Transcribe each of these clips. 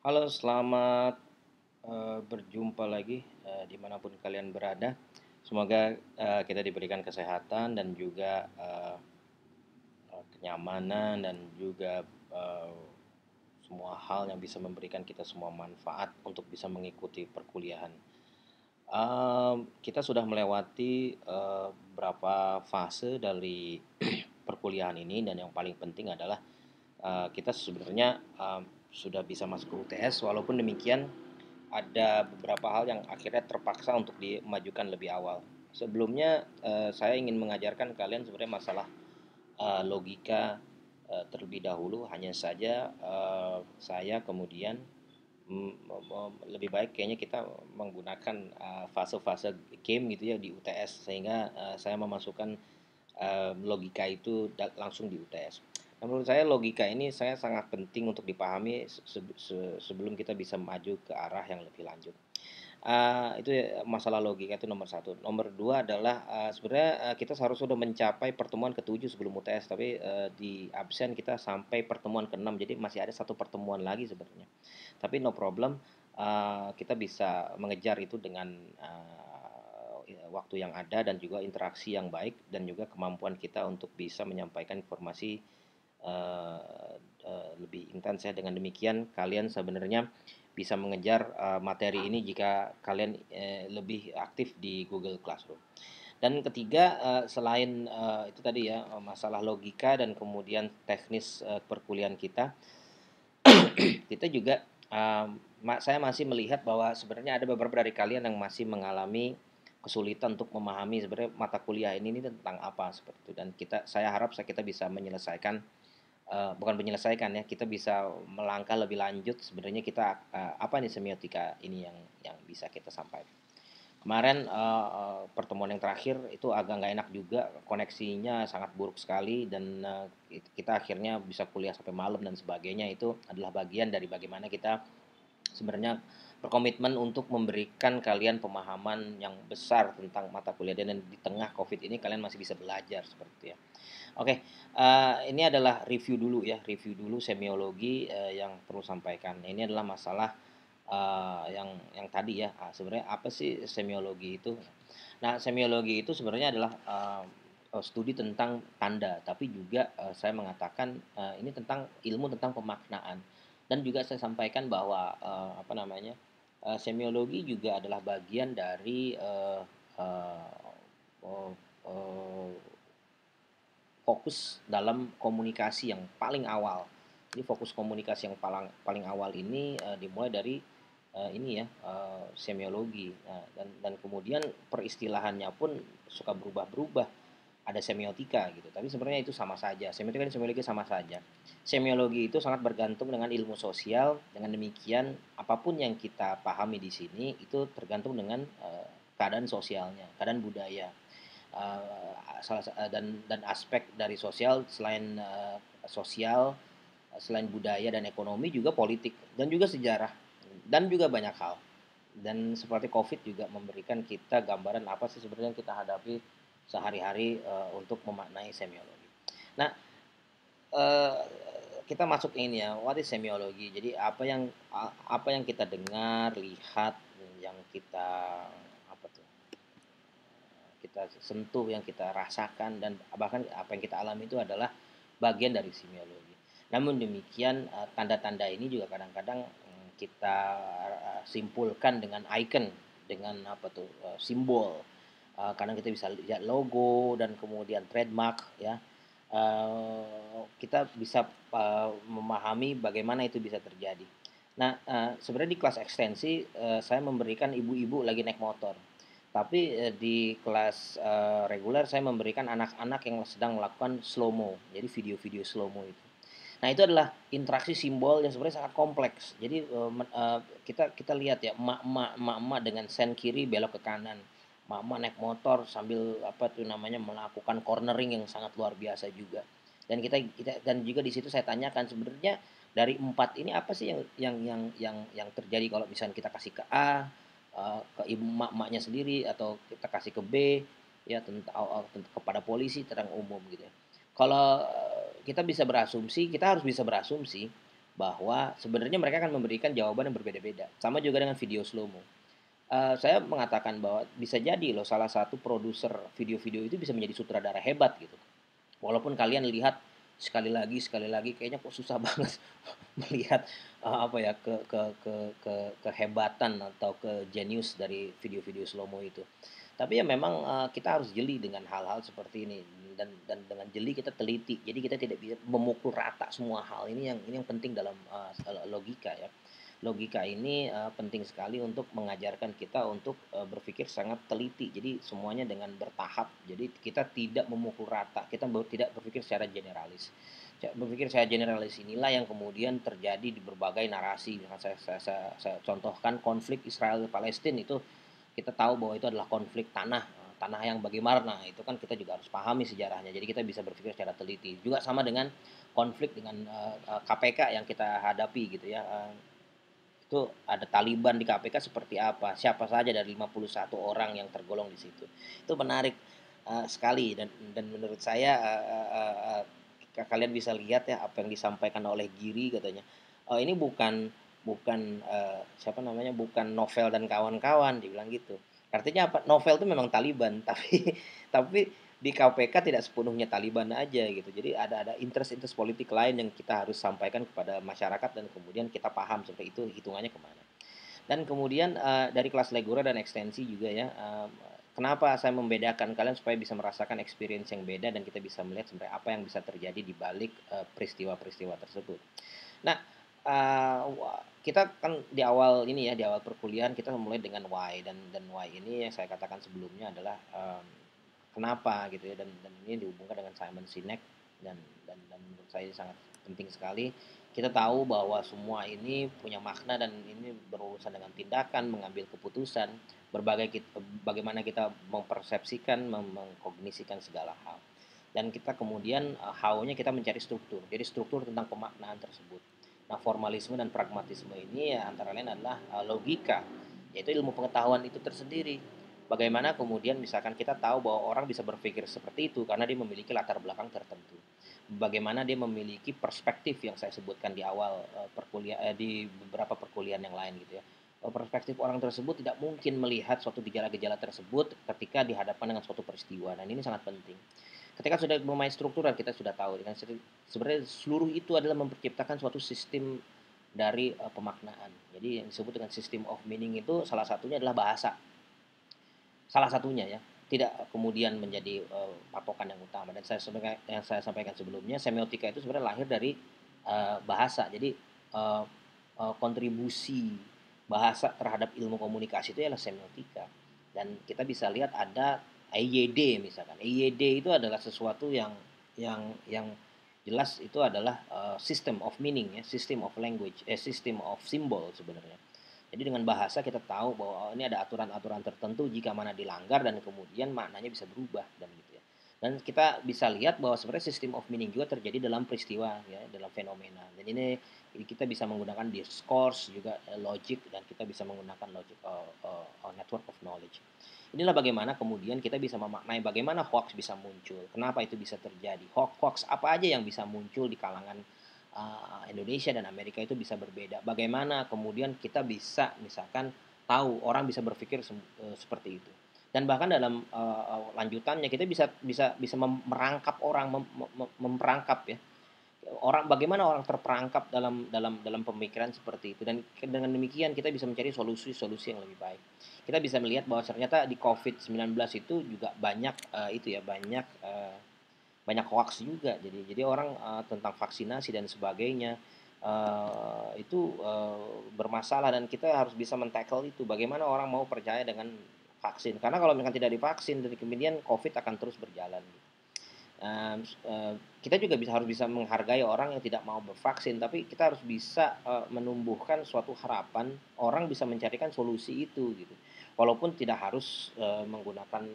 Halo, selamat berjumpa lagi dimanapun kalian berada. Semoga kita diberikan kesehatan dan juga kenyamanan dan juga eh, semua hal yang bisa memberikan kita semua manfaat untuk bisa mengikuti perkuliahan. Kita sudah melewati beberapa fase dari perkuliahan ini dan yang paling penting adalah kita sebenarnya sudah bisa masuk ke UTS. Walaupun demikian ada beberapa hal yang akhirnya terpaksa untuk dimajukan lebih awal. Sebelumnya saya ingin mengajarkan kalian sebenarnya masalah logika terlebih dahulu. Hanya saja saya kemudian lebih baik kayaknya kita menggunakan fase-fase game gitu ya di UTS, sehingga saya memasukkan logika itu langsung di UTS. Nah, menurut saya logika ini saya sangat penting untuk dipahami sebelum kita bisa maju ke arah yang lebih lanjut. Itu ya, masalah logika itu nomor satu. Nomor dua adalah sebenarnya kita seharusnya sudah mencapai pertemuan ketujuh sebelum UTS, tapi di absen kita sampai pertemuan keenam, jadi masih ada satu pertemuan lagi sebenarnya. Tapi no problem, kita bisa mengejar itu dengan waktu yang ada dan juga interaksi yang baik dan juga kemampuan kita untuk bisa menyampaikan informasi lebih intens ya. Dengan demikian kalian sebenarnya bisa mengejar materi ini jika kalian lebih aktif di Google Classroom. Dan ketiga, selain itu tadi ya, masalah logika dan kemudian teknis perkuliahan kita, kita juga saya masih melihat bahwa sebenarnya ada beberapa dari kalian yang masih mengalami kesulitan untuk memahami sebenarnya mata kuliah ini tentang apa seperti itu, dan saya harap kita bisa menyelesaikan, bukan menyelesaikan ya, kita bisa melangkah lebih lanjut sebenarnya kita apa nih semiotika ini yang bisa kita sampaikan. Kemarin pertemuan yang terakhir itu agak nggak enak juga, koneksinya sangat buruk sekali dan kita akhirnya bisa kuliah sampai malam dan sebagainya. Itu adalah bagian dari bagaimana kita sebenarnya berkomitmen untuk memberikan kalian pemahaman yang besar tentang mata kuliah, dan di tengah COVID ini kalian masih bisa belajar seperti itu ya. Oke, ini adalah review dulu ya, review dulu semiologi yang perlu sampaikan. Ini adalah masalah yang tadi ya, sebenarnya apa sih semiologi itu? Nah, semiologi itu sebenarnya adalah studi tentang tanda, tapi juga saya mengatakan ini tentang ilmu tentang pemaknaan. Dan juga saya sampaikan bahwa apa namanya, semiologi juga adalah bagian dari uh, uh, fokus dalam komunikasi yang paling awal. Jadi fokus komunikasi yang paling paling awal ini dimulai dari ini ya, semiologi. Nah, dan kemudian peristilahannya pun suka berubah-berubah. Ada semiotika gitu, tapi sebenarnya itu sama saja. Semiotika dan semiologi sama saja. Semiologi itu sangat bergantung dengan ilmu sosial. Dengan demikian, apapun yang kita pahami di sini itu tergantung dengan keadaan sosialnya, keadaan budaya. Dan aspek dari sosial, selain sosial, selain budaya dan ekonomi, juga politik dan juga sejarah dan juga banyak hal. Dan seperti COVID juga memberikan kita gambaran apa sih sebenarnya yang kita hadapi sehari-hari untuk memaknai semiologi. Nah, eh, kita masuk ini ya, what is semiologi? Jadi apa yang kita dengar, lihat, yang kita apa tuh, kita sentuh, yang kita rasakan, dan bahkan apa yang kita alami itu adalah bagian dari semiologi. Namun demikian, tanda-tanda ini juga kadang-kadang kita simpulkan dengan icon, dengan apa tuh, simbol. Kadang kita bisa lihat logo dan kemudian trademark ya. Kita bisa memahami bagaimana itu bisa terjadi. Nah, sebenarnya di kelas ekstensi saya memberikan ibu-ibu lagi naik motor. Tapi di kelas reguler saya memberikan anak-anak yang sedang melakukan slow mo, jadi video-video slow mo itu. Nah, itu adalah interaksi simbol yang sebenarnya sangat kompleks. Jadi kita kita lihat ya, emak-emak dengan sen kiri belok ke kanan. Emak-emak naik motor sambil apa tuh namanya, melakukan cornering yang sangat luar biasa juga. Dan juga di situ saya tanyakan sebenarnya dari empat ini apa sih yang terjadi kalau misalnya kita kasih ke A, ke ibu emak-emaknya sendiri, atau kita kasih ke B ya, tentang kepada polisi tentang umum gitu ya. Kalau kita harus bisa berasumsi bahwa sebenarnya mereka akan memberikan jawaban yang berbeda-beda. Sama juga dengan video slow-mo. Saya mengatakan bahwa bisa jadi loh salah satu produser video-video itu bisa menjadi sutradara hebat gitu. Walaupun kalian lihat sekali lagi kayaknya kok susah banget melihat apa ya kehebatan atau ke jenius dari video-video slow-mo itu. Tapi ya memang kita harus jeli dengan hal-hal seperti ini dan dengan jeli kita teliti. Jadi kita tidak bisa memukul rata semua hal ini yang penting dalam logika ya. Logika ini penting sekali untuk mengajarkan kita untuk berpikir sangat teliti. Jadi semuanya dengan bertahap. Jadi kita tidak memukul rata, kita tidak berpikir secara generalis. Berpikir secara generalis inilah yang kemudian terjadi di berbagai narasi. Misalkan saya contohkan konflik Israel Palestina itu kita tahu bahwa itu adalah konflik tanah, tanah yang bagaimana. Nah, itu kan kita juga harus pahami sejarahnya. Jadi kita bisa berpikir secara teliti. Juga sama dengan konflik dengan KPK yang kita hadapi gitu ya. Itu ada Taliban di KPK seperti apa, siapa saja dari 51 orang yang tergolong di situ. Itu menarik sekali dan menurut saya kalian bisa lihat ya apa yang disampaikan oleh Giri katanya. Ini bukan bukan siapa namanya bukan novel dan kawan-kawan dibilang gitu. Artinya apa? Novel itu memang Taliban tapi di KPK tidak sepenuhnya Taliban aja gitu. Jadi ada interest-interest politik lain yang kita harus sampaikan kepada masyarakat dan kemudian kita paham seperti itu hitungannya kemana. Dan kemudian dari kelas Legora dan ekstensi juga ya, kenapa saya membedakan kalian supaya bisa merasakan experience yang beda dan kita bisa melihat sebenarnya apa yang bisa terjadi di balik peristiwa-peristiwa tersebut. Nah, kita kan di awal ini ya, di awal perkuliahan kita mulai dengan why dan why ini yang saya katakan sebelumnya adalah kenapa gitu ya dan ini dihubungkan dengan Simon Sinek dan menurut saya sangat penting sekali. Kita tahu bahwa semua ini punya makna dan ini berurusan dengan tindakan, mengambil keputusan, bagaimana kita mempersepsikan, mengkognisikan segala hal. Dan kita kemudian how-nya kita mencari struktur. Jadi struktur tentang pemaknaan tersebut. Nah, formalisme dan pragmatisme ini ya, antara lain adalah logika, yaitu ilmu pengetahuan itu tersendiri. Bagaimana kemudian misalkan kita tahu bahwa orang bisa berpikir seperti itu karena dia memiliki latar belakang tertentu. Bagaimana dia memiliki perspektif yang saya sebutkan di awal di beberapa perkuliahan yang lain gitu ya. Perspektif orang tersebut tidak mungkin melihat suatu gejala-gejala tersebut ketika dihadapkan dengan suatu peristiwa dan ini sangat penting. Ketika sudah bermain struktural kita sudah tahu kan sebenarnya seluruh itu adalah memperciptakan suatu sistem dari pemaknaan. Jadi yang disebut dengan system of meaning itu salah satunya adalah bahasa. Salah satunya ya, tidak kemudian menjadi patokan yang utama dan yang saya sampaikan sebelumnya semiotika itu sebenarnya lahir dari bahasa. Jadi uh, kontribusi bahasa terhadap ilmu komunikasi itu adalah semiotika. Dan kita bisa lihat ada EYD misalkan. EYD itu adalah sesuatu yang jelas itu adalah system of meaning ya, system of language, system of symbol sebenarnya. Jadi dengan bahasa kita tahu bahwa ini ada aturan-aturan tertentu jika mana dilanggar dan kemudian maknanya bisa berubah dan gitu ya. Dan kita bisa lihat bahwa sebenarnya system of meaning juga terjadi dalam peristiwa ya, dalam fenomena. Dan ini kita bisa menggunakan discourse juga logic dan kita bisa menggunakan logic network of knowledge. Inilah bagaimana kemudian kita bisa memaknai bagaimana hoax bisa muncul, kenapa itu bisa terjadi, hoax apa aja yang bisa muncul di kalangan Indonesia dan Amerika itu bisa berbeda. Bagaimana kemudian kita bisa misalkan tahu orang bisa berpikir seperti itu. Dan bahkan dalam lanjutannya kita bisa merangkap orang, memperangkap ya orang bagaimana orang terperangkap dalam pemikiran seperti itu dan dengan demikian kita bisa mencari solusi-solusi yang lebih baik. Kita bisa melihat bahwa ternyata di COVID-19 itu juga banyak itu ya banyak hoax juga. Jadi orang tentang vaksinasi dan sebagainya itu bermasalah dan kita harus bisa men-tackle itu. Bagaimana orang mau percaya dengan vaksin? Karena kalau misalkan tidak divaksin, dari kemudian COVID akan terus berjalan. Kita juga harus bisa menghargai orang yang tidak mau bervaksin, tapi kita harus bisa menumbuhkan suatu harapan orang bisa mencarikan solusi itu gitu. Walaupun tidak harus menggunakan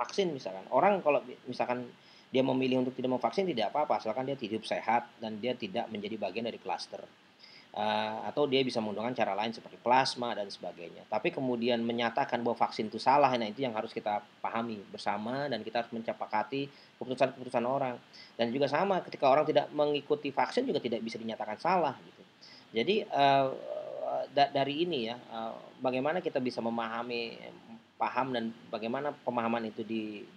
vaksin misalkan. Orang kalau misalkan dia memilih untuk tidak memvaksin tidak apa-apa, asalkan dia hidup sehat dan dia tidak menjadi bagian dari klaster. Atau dia bisa menggunakan cara lain seperti plasma dan sebagainya. Tapi kemudian menyatakan bahwa vaksin itu salah, nah itu yang harus kita pahami bersama dan kita harus mencapakati keputusan-keputusan orang. Dan juga sama ketika orang tidak mengikuti vaksin juga tidak bisa dinyatakan salah gitu. Jadi, dari ini ya, bagaimana kita bisa memahami, paham dan bagaimana pemahaman itu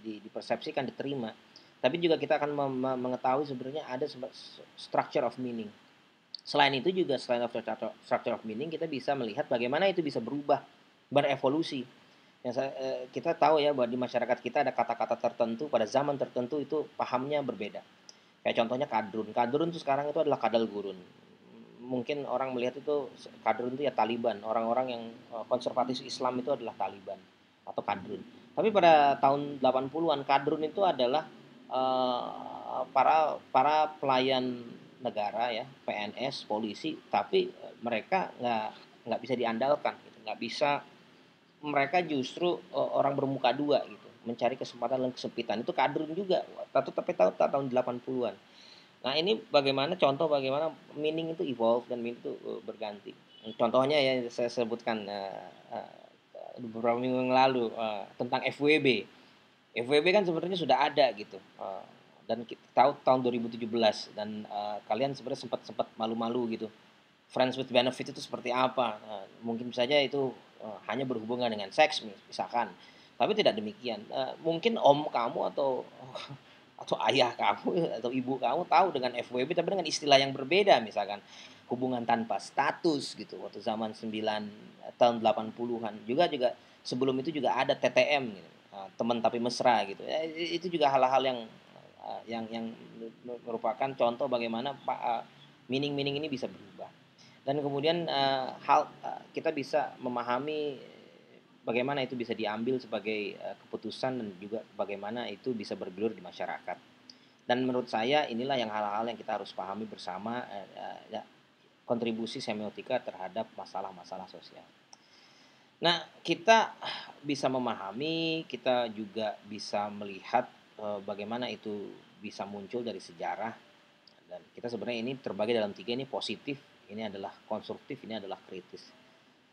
dipersepsikan, diterima. Tapi juga kita akan mengetahui sebenarnya ada structure of meaning. Selain itu juga, selain of structure of meaning, kita bisa melihat bagaimana itu bisa berubah, berevolusi. Kita tahu ya bahwa di masyarakat kita ada kata-kata tertentu pada zaman tertentu itu pahamnya berbeda. Kayak contohnya kadrun. Kadrun itu sekarang itu adalah kadal gurun. Mungkin orang melihat itu kadrun itu ya Taliban. Orang-orang yang konservatif Islam itu adalah Taliban atau kadrun. Tapi pada tahun 80-an kadrun itu adalah para para pelayan negara ya, PNS, polisi, tapi mereka nggak bisa diandalkan, gitu. Nggak bisa, mereka justru orang bermuka dua gitu, mencari kesempatan dalam kesempitan. Itu kadrun juga. Tapi tahun 80-an. Nah, ini bagaimana contoh bagaimana meaning itu evolve dan meaning itu berganti. Contohnya ya saya sebutkan beberapa minggu yang lalu tentang FWB. FWB kan sebenarnya sudah ada gitu. Dan kita tahu tahun 2017 dan kalian sebenarnya sempat sempat malu-malu gitu. Friends with benefit itu seperti apa? Mungkin saja itu hanya berhubungan dengan seks misalkan. Tapi tidak demikian. Mungkin om kamu atau ayah kamu atau ibu kamu tahu dengan FWB tapi dengan istilah yang berbeda, misalkan hubungan tanpa status gitu waktu zaman tahun 80-an. Juga sebelum itu juga ada TTM gitu. Teman tapi mesra gitu. Ya, itu juga hal-hal yang merupakan contoh bagaimana meaning-meaning ini bisa berubah. Dan kemudian kita bisa memahami bagaimana itu bisa diambil sebagai keputusan dan juga bagaimana itu bisa bergelur di masyarakat. Dan menurut saya inilah yang hal-hal yang kita harus pahami bersama, ya, kontribusi semiotika terhadap masalah-masalah sosial. Nah, kita bisa memahami, kita juga bisa melihat bagaimana itu bisa muncul dari sejarah, dan kita sebenarnya ini terbagi dalam tiga, ini positif, ini adalah konstruktif, ini adalah kritis.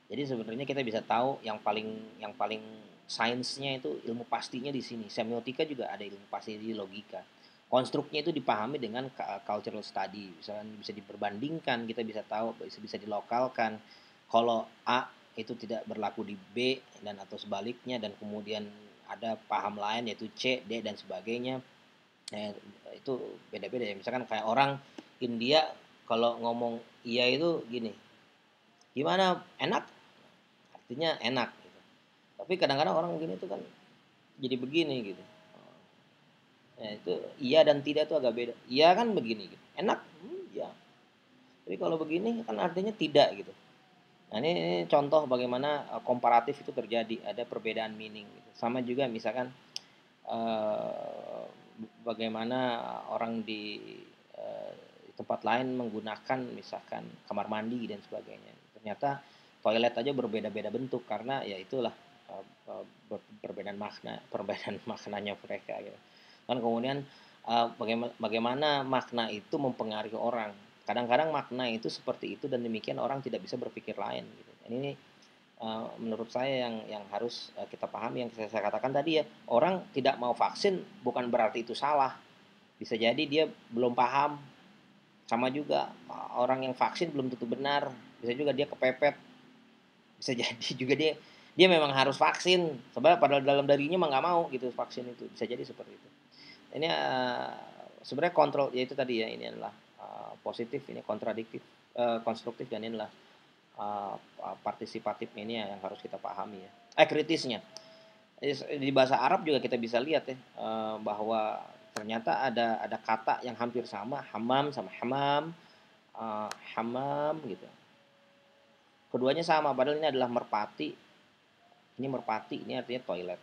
Jadi sebenarnya kita bisa tahu yang paling sainsnya itu ilmu pastinya di sini. Semiotika juga ada ilmu pasti di logika. Konstruknya itu dipahami dengan cultural study. Misalkan bisa diperbandingkan, kita bisa tahu, bisa dilokalkan. Kalau A itu tidak berlaku di B dan atau sebaliknya, dan kemudian ada paham lain yaitu C, D dan sebagainya. Itu beda-beda ya. Misalkan kayak orang India kalau ngomong iya itu gini, gimana, enak, artinya enak gitu. Tapi kadang-kadang orang begini tuh kan jadi begini gitu. Nah, itu iya dan tidak tuh agak beda. Iya kan begini gitu. Enak, ya. Tapi kalau begini kan artinya tidak gitu. Nah, ini contoh bagaimana komparatif itu terjadi, ada perbedaan meaning gitu. Sama juga misalkan eh, bagaimana orang eh, di tempat lain menggunakan misalkan kamar mandi dan sebagainya. Ternyata toilet aja berbeda-beda bentuk karena ya itulah perbedaan makna, perbedaan maknanya mereka gitu. Kan kemudian bagaimana makna itu mempengaruhi orang. Kadang-kadang makna itu seperti itu dan demikian orang tidak bisa berpikir lain gitu. Ini menurut saya yang harus kita pahami, yang saya katakan tadi ya, orang tidak mau vaksin bukan berarti itu salah. Bisa jadi dia belum paham. Sama juga orang yang vaksin belum tentu benar. Bisa juga dia kepepet. Bisa jadi juga dia memang harus vaksin. Sebenarnya padahal dalam dirinya mah nggak mau gitu vaksin itu. Bisa jadi seperti itu. Ini sebenarnya kontrol ya itu tadi ya, ini adalah positif, ini kontradiktif, konstruktif, dan inilah partisipatif, ini yang harus kita pahami ya. Kritisnya. Di bahasa Arab juga kita bisa lihat ya bahwa ternyata ada kata yang hampir sama, hamam sama hamam, hamam gitu. Keduanya sama, padahal ini adalah merpati. Ini merpati, ini artinya toilet.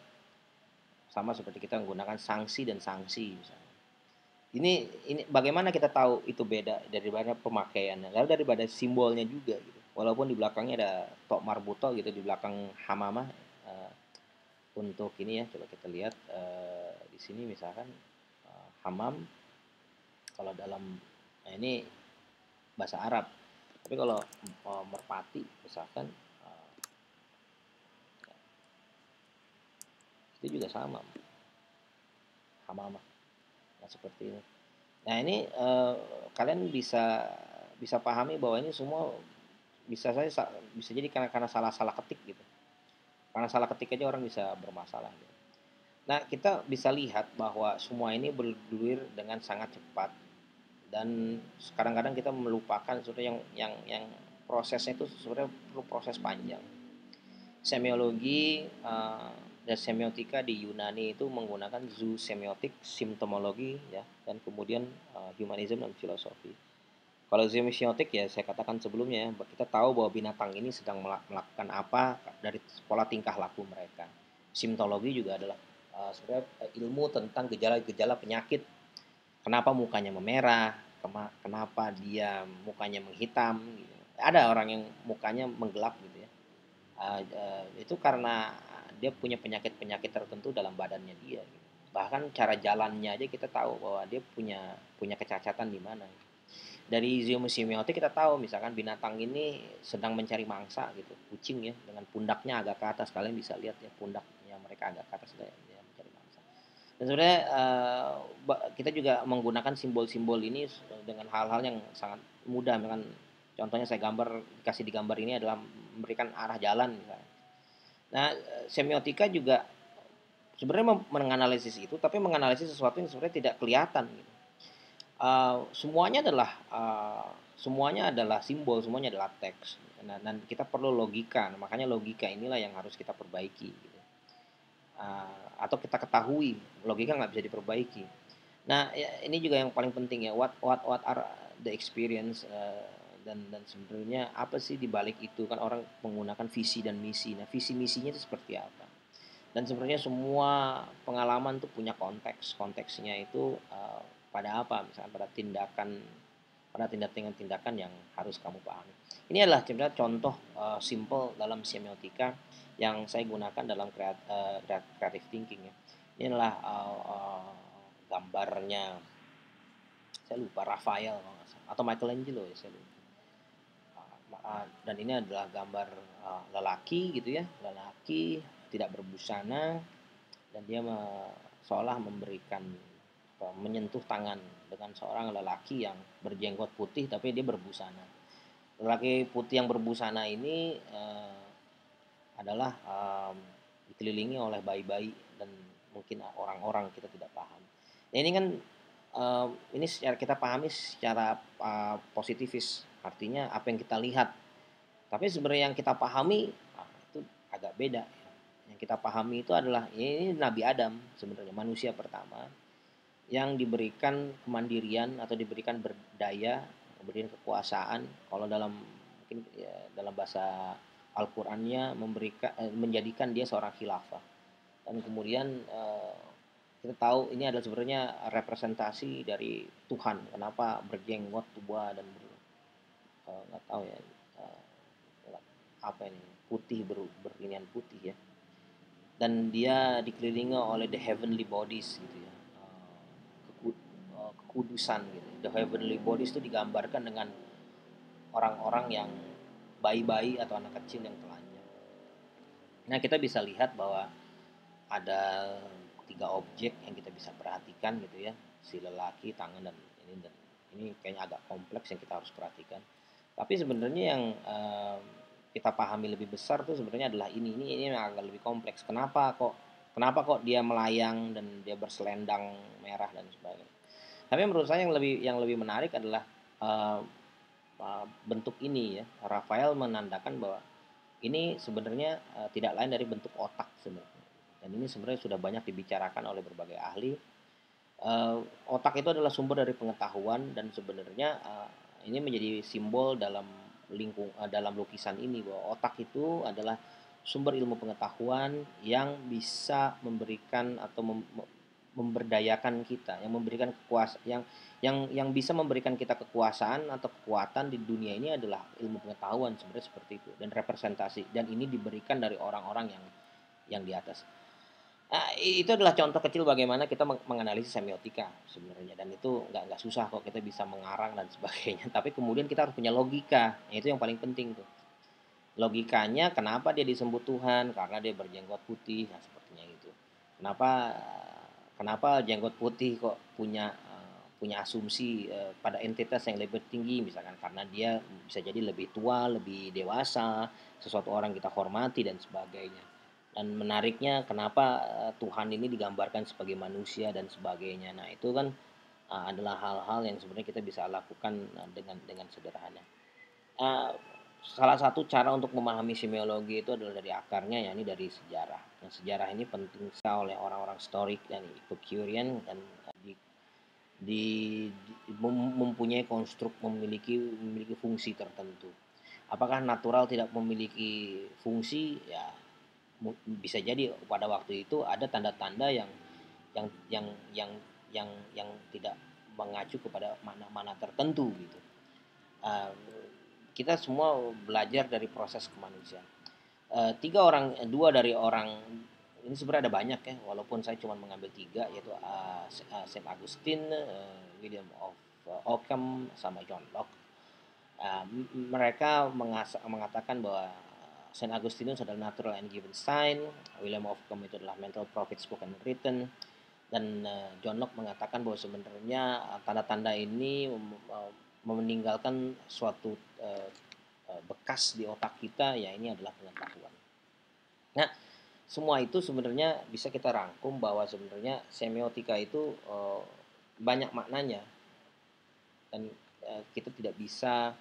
Sama seperti kita menggunakan sanksi dan sanksi misalnya. Ini bagaimana kita tahu itu beda daripada pemakaiannya, lalu daripada simbolnya juga gitu. Walaupun di belakangnya ada tok marbuto gitu di belakang hamamah, untuk ini ya, coba kita lihat di sini misalkan hamam kalau dalam, nah ini bahasa Arab. Tapi kalau merpati misalkan itu juga sama, hamamah. Nah, seperti ini. Nah, ini kalian bisa bisa pahami bahwa ini semua bisa jadi karena salah-salah ketik gitu. Karena salah ketik aja orang bisa bermasalah gitu. Nah, kita bisa lihat bahwa semua ini bergulir dengan sangat cepat dan kadang-kadang kita melupakan sebenarnya yang prosesnya itu sebenarnya perlu proses panjang. Semiologi dan semiotika di Yunani itu menggunakan zoosemiotik, simptomologi ya, dan kemudian humanism dan filosofi. Kalau semiotik ya saya katakan sebelumnya, kita tahu bahwa binatang ini sedang melakukan apa dari pola tingkah laku mereka. Simptologi juga adalah sebenarnya ilmu tentang gejala-gejala penyakit. Kenapa mukanya memerah, kenapa dia mukanya menghitam. Gitu. Ada orang yang mukanya menggelap gitu ya. Itu karena dia punya penyakit-penyakit tertentu dalam badannya dia. Gitu. Bahkan cara jalannya aja kita tahu bahwa dia punya kecacatan di mana. Dari semiotik kita tahu misalkan binatang ini sedang mencari mangsa gitu, kucing ya dengan pundaknya agak ke atas, kalian bisa lihat ya pundaknya mereka agak ke atas ya, mencari mangsa. Dan sebenarnya kita juga menggunakan simbol-simbol ini dengan hal-hal yang sangat mudah, misalkan contohnya saya kasih di gambar ini adalah memberikan arah jalan misalnya. Nah, semiotika juga sebenarnya menganalisis itu, tapi menganalisis sesuatu yang sebenarnya tidak kelihatan gitu. Semuanya adalah simbol, semuanya adalah teks. Nah, dan kita perlu logika. Nah, makanya logika inilah yang harus kita perbaiki. Gitu. Atau kita ketahui, logika nggak bisa diperbaiki. Nah, ya, ini juga yang paling penting ya. What are the experience dan sebenarnya apa sih di balik itu, kan orang menggunakan visi dan misi. Nah, visi misinya itu seperti apa? Dan sebenarnya semua pengalaman tuh punya konteks. Konteksnya itu pada apa? Misalnya pada tindakan-tindakan yang harus kamu pahami. Ini adalah sebenarnya contoh simple dalam semiotika yang saya gunakan dalam creative thinking ya. Ini adalah gambarnya, saya lupa, Raphael atau Michelangelo ya, saya lupa. Dan ini adalah gambar lelaki gitu ya, lelaki tidak berbusana dan dia seolah memberikan menyentuh tangan dengan seorang lelaki yang berjenggot putih tapi dia berbusana. Lelaki putih yang berbusana ini adalah dikelilingi oleh bayi-bayi dan mungkin orang-orang kita tidak paham. Nah, ini kan ini secara kita pahami secara positifis, artinya apa yang kita lihat. Tapi sebenarnya yang kita pahami itu agak beda. Yang kita pahami itu adalah ini Nabi Adam sebenarnya, manusia pertama yang diberikan kemandirian atau diberikan berdaya, diberikan kekuasaan. Kalau dalam mungkin ya, dalam bahasa Al-Qur'annya menjadikan dia seorang khilafah. Dan kemudian kita tahu ini adalah sebenarnya representasi dari Tuhan. Kenapa berjenggot tua dan nggak tahu ya apa ini putih berlinian putih ya. Dan dia dikelilingi oleh the heavenly bodies gitu ya, kekudusan gitu. The heavenly bodies itu digambarkan dengan orang-orang yang bayi-bayi atau anak kecil yang telanjang. Nah, kita bisa lihat bahwa ada 3 objek yang kita bisa perhatikan gitu ya, si lelaki, tangan dan ini kayaknya agak kompleks yang kita harus perhatikan. Tapi sebenarnya yang kita pahami lebih besar tuh sebenarnya adalah ini yang agak lebih kompleks. Kenapa kok dia melayang dan dia berselendang merah dan sebagainya. Tapi menurut saya yang lebih menarik adalah bentuk ini ya. Rafael menandakan bahwa ini sebenarnya tidak lain dari bentuk otak sebenarnya. Dan ini sebenarnya sudah banyak dibicarakan oleh berbagai ahli. Otak itu adalah sumber dari pengetahuan dan sebenarnya ini menjadi simbol dalam lukisan ini bahwa otak itu adalah sumber ilmu pengetahuan yang bisa memberikan atau memberdayakan kita, yang memberikan kekuasaan, yang bisa memberikan kita kekuasaan atau kekuatan di dunia ini adalah ilmu pengetahuan sebenarnya seperti itu dan representasi, dan ini diberikan dari orang-orang yang di atas. Nah, itu adalah contoh kecil bagaimana kita menganalisis semiotika sebenarnya, dan itu nggak susah kok, kita bisa mengarang dan sebagainya. Tapi kemudian kita harus punya logika, itu yang paling penting tuh. Logikanya kenapa dia disebut Tuhan? Karena dia berjenggot putih, nah sepertinya itu. Kenapa kenapa jenggot putih kok punya punya asumsi pada entitas yang lebih tinggi, misalkan karena dia bisa jadi lebih tua, lebih dewasa, sesuatu orang kita hormati dan sebagainya. Dan menariknya kenapa Tuhan ini digambarkan sebagai manusia dan sebagainya. Nah, itu kan adalah hal-hal yang sebenarnya kita bisa lakukan dengan sederhana. Uh, Salah satu cara untuk memahami semiologi itu adalah dari akarnya, yakni dari sejarah. Nah, sejarah ini penting sekali oleh orang-orang Stoik dan Epicurean, dan di, mempunyai konstruk memiliki fungsi tertentu. Apakah natural tidak memiliki fungsi? Ya, bisa jadi pada waktu itu ada tanda-tanda yang yang yang yang tidak mengacu kepada mana-mana tertentu gitu. Uh, kita semua belajar dari proses kemanusiaan. Dua dari orang ini sebenarnya ada banyak ya, walaupun saya cuma mengambil tiga, yaitu Saint Augustine, William of Ockham, sama John Locke. Mereka mengatakan bahwa Saint Augustinus adalah natural and given sign, William of Ockham itu adalah mental prophet spoken and written, dan John Locke mengatakan bahwa sebenarnya tanda-tanda ini meninggalkan suatu bekas di otak kita, ya ini adalah pengetahuan. Nah, semua itu sebenarnya bisa kita rangkum bahwa sebenarnya semiotika itu banyak maknanya, dan kita tidak bisa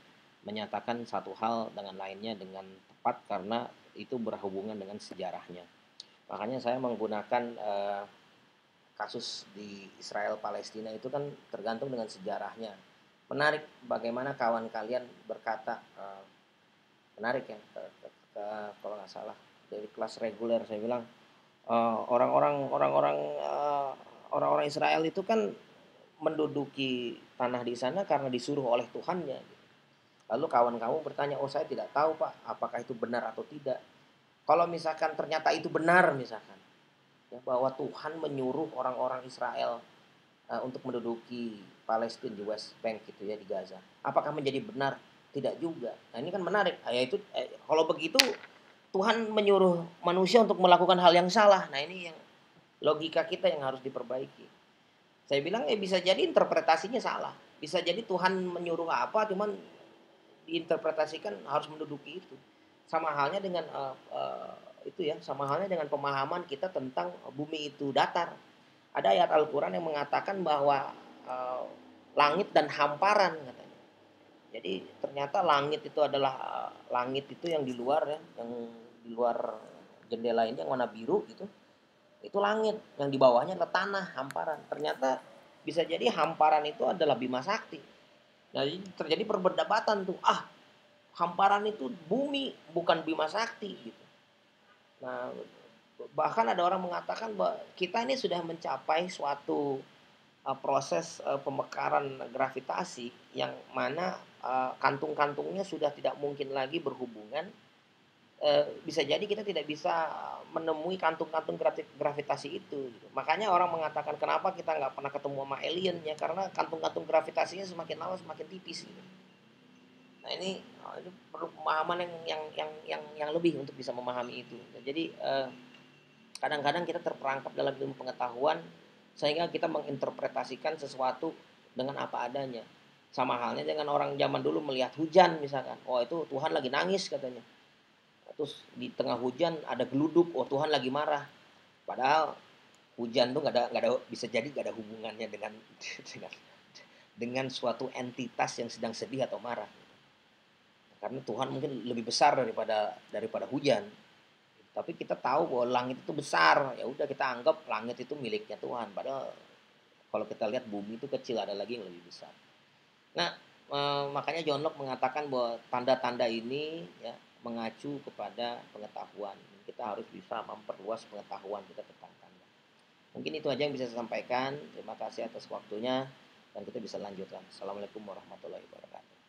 menyatakan satu hal dengan lainnya dengan tepat karena itu berhubungan dengan sejarahnya. Makanya saya menggunakan kasus di Israel Palestina itu kan tergantung dengan sejarahnya. Menarik bagaimana kawan kalian berkata, menarik ya, kalau nggak salah dari kelas reguler saya bilang, orang-orang Israel itu kan menduduki tanah di sana karena disuruh oleh Tuhannya. Lalu kawan kamu bertanya, oh saya tidak tahu Pak, apakah itu benar atau tidak. Kalau misalkan ternyata itu benar, misalkan ya, bahwa Tuhan menyuruh orang-orang Israel untuk menduduki Palestina di West Bank gitu ya, di Gaza, apakah menjadi benar? Tidak juga. Nah ini kan menarik. Yaitu kalau begitu Tuhan menyuruh manusia untuk melakukan hal yang salah. Nah ini yang logika kita yang harus diperbaiki. Saya bilang bisa jadi interpretasinya salah. Bisa jadi Tuhan menyuruh apa, cuman diinterpretasikan harus menduduki itu. Sama halnya dengan itu ya, sama halnya dengan pemahaman kita tentang bumi itu datar. Ada ayat Al-Quran yang mengatakan bahwa langit dan hamparan katanya. Jadi ternyata langit itu adalah langit itu yang di luar ya, yang di luar jendela ini yang warna biru gitu. Itu langit, yang di bawahnya adalah tanah, hamparan. Ternyata bisa jadi hamparan itu adalah Bima Sakti. Nah, jadi terjadi perdebatan tuh. Hamparan itu bumi, bukan Bima Sakti gitu. Nah, bahkan ada orang mengatakan bahwa kita ini sudah mencapai suatu proses pemekaran gravitasi yang mana kantung-kantungnya sudah tidak mungkin lagi berhubungan. Bisa jadi kita tidak bisa menemui kantung-kantung gravitasi itu gitu. Makanya orang mengatakan kenapa kita nggak pernah ketemu sama alien ya, karena kantung-kantung gravitasinya semakin lama semakin tipis gitu. Nah ini perlu pemahaman yang lebih untuk bisa memahami itu. Jadi kadang-kadang kita terperangkap dalam ilmu pengetahuan sehingga kita menginterpretasikan sesuatu dengan apa adanya. Sama halnya dengan orang zaman dulu melihat hujan misalkan, oh itu Tuhan lagi nangis katanya. Terus di tengah hujan ada geluduk, oh Tuhan lagi marah. Padahal hujan tuh nggak ada, bisa jadi nggak ada hubungannya dengan dengan suatu entitas yang sedang sedih atau marah. Karena Tuhan mungkin lebih besar daripada hujan. Tapi kita tahu bahwa langit itu besar, ya udah kita anggap langit itu miliknya Tuhan. Padahal kalau kita lihat bumi itu kecil, ada lagi yang lebih besar. Nah, makanya John Locke mengatakan bahwa tanda-tanda ini ya mengacu kepada pengetahuan. Kita harus bisa memperluas pengetahuan kita tentang tanda. Mungkin itu aja yang bisa saya sampaikan. Terima kasih atas waktunya dan kita bisa lanjutkan. Assalamualaikum warahmatullahi wabarakatuh.